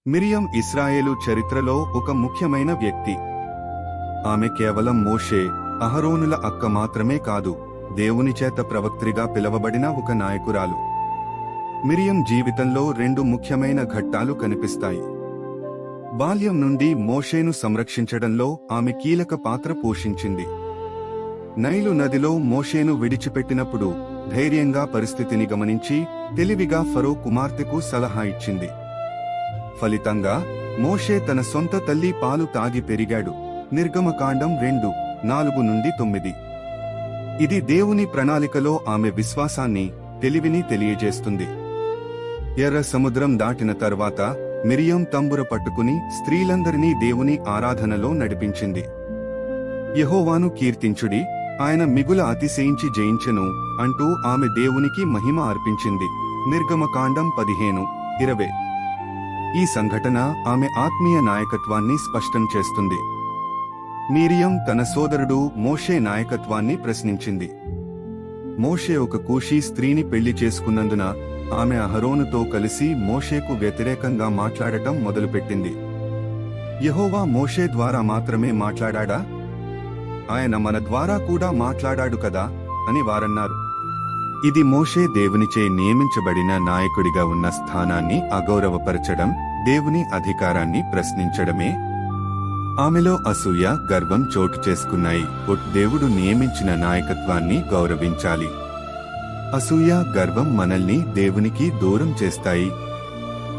మిరియం ఇశ్రాయేలు చరిత్రలో ఒక ముఖ్యమైన వ్యక్తి. ఆమె కేవలం మోషే, అహరోనుల అక్క మాత్రమే కాదు, దేవుని చేత ప్రవక్త్రిగా పిలవబడిన ఒక నాయకురాలు. మిరియం జీవితంలో రెండు ముఖ్యమైన ఘట్టాలు కనిపిస్తాయి. బాల్యం నుండి మోషేను సంరక్షించడంలో ఆమె కీలక పాత్ర పోషించింది. నైలు నదిలో మోషేను విడిచిపెట్టినప్పుడు ధైర్యంగా పరిస్థితిని గమనించి తెలివిగా ఫరో కుమార్తెకు సలహా ఇచ్చింది. ఫలితంగా మోషే తన సొంత తల్లి పాలు తాగి పెరిగాడు. నిర్గమకాండం 2:4-9. ఇది దేవుని ప్రణాళికలో ఆమె విశ్వాసాన్ని, తెలివిని తెలియజేస్తుంది. ఎర్ర సముద్రం దాటిన తర్వాత మిరియం తంబుర పట్టుకుని స్త్రీలందరినీ దేవుని ఆరాధనలో నడిపించింది. యెహోవాను కీర్తించుడి, ఆయన మిగుల అతిశయించి జయించెను అంటూ ఆమె దేవునికి మహిమ అర్పించింది. నిర్గమకాండం 15:20. ఈ సంఘటన ఆమె ఆత్మీయ నాయకత్వాన్ని స్పష్టం చేస్తుంది. మిరియం తన సోదరుడు మోషే నాయకత్వాన్ని ప్రశ్నించింది. మోషే ఒక కూషీ స్త్రీని పెళ్లి చేసుకున్నందున ఆమె అహరోనుతో కలిసి మోషేకు వ్యతిరేకంగా మాట్లాడటం మొదలుపెట్టింది. యెహోవా మోషే ద్వారా మాత్రమే మాట్లాడా? ఆయన మన ద్వారా కూడా మాట్లాడాడు కదా అని వారన్నారు. ఇది మోషే దేవునిచే నియమించబడిన నాయకుడిగా ఉన్న స్థానాన్ని అగౌరవపరచడం, దేవుని అధికారాన్ని ప్రశ్నించడమే. ఆమెలో అసూయ, గర్వం చోటు చేసుకున్నాయి. దేవుడు నియమించిన నాయకత్వాన్ని గౌరవించాలి. అసూయ, గర్వం మనల్ని దేవునికి దూరం చేస్తాయి.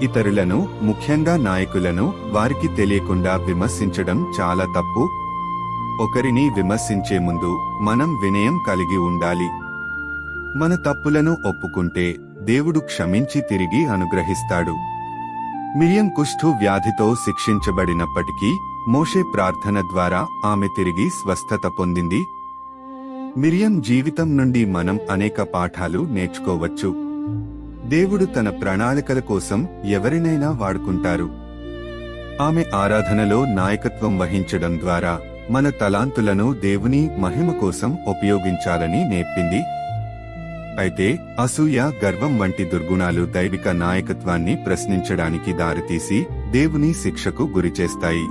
ఇతరులను, ముఖ్యంగా నాయకులను, వారికి తెలియకుండా విమర్శించడం చాలా తప్పు. ఒకరిని విమర్శించే ముందు మనం వినయం కలిగి ఉండాలి. మన తప్పులను ఒప్పుకుంటే దేవుడు క్షమించి తిరిగి అనుగ్రహిస్తాడు. మిరియం కుష్ఠు వ్యాధితో శిక్షించబడినప్పటికీ మోషే ప్రార్థన ద్వారా ఆమె తిరిగి స్వస్థత పొందింది. మిరియం జీవితం నుండి మనం అనేక పాఠాలు నేర్చుకోవచ్చు. దేవుడు తన ప్రణాళికల కోసం ఎవరినైనా వాడుకుంటారు. ఆమె ఆరాధనలో నాయకత్వం వహించడం ద్వారా మన తలాంతులను దేవుని మహిమ కోసం ఉపయోగించాలని నేర్పింది. అయితే అసూయ, గర్వం వంటి దుర్గుణాలు దైవిక నాయకత్వాన్ని ప్రశ్నించడానికి దారితీసి దేవుని శిక్షకు గురిచేస్తాయి.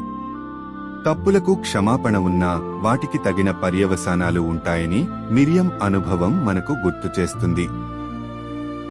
తప్పులకు క్షమాపణ ఉన్నా వాటికి తగిన పర్యవసానాలు ఉంటాయని మిరియం అనుభవం మనకు గుర్తు చేస్తుంది.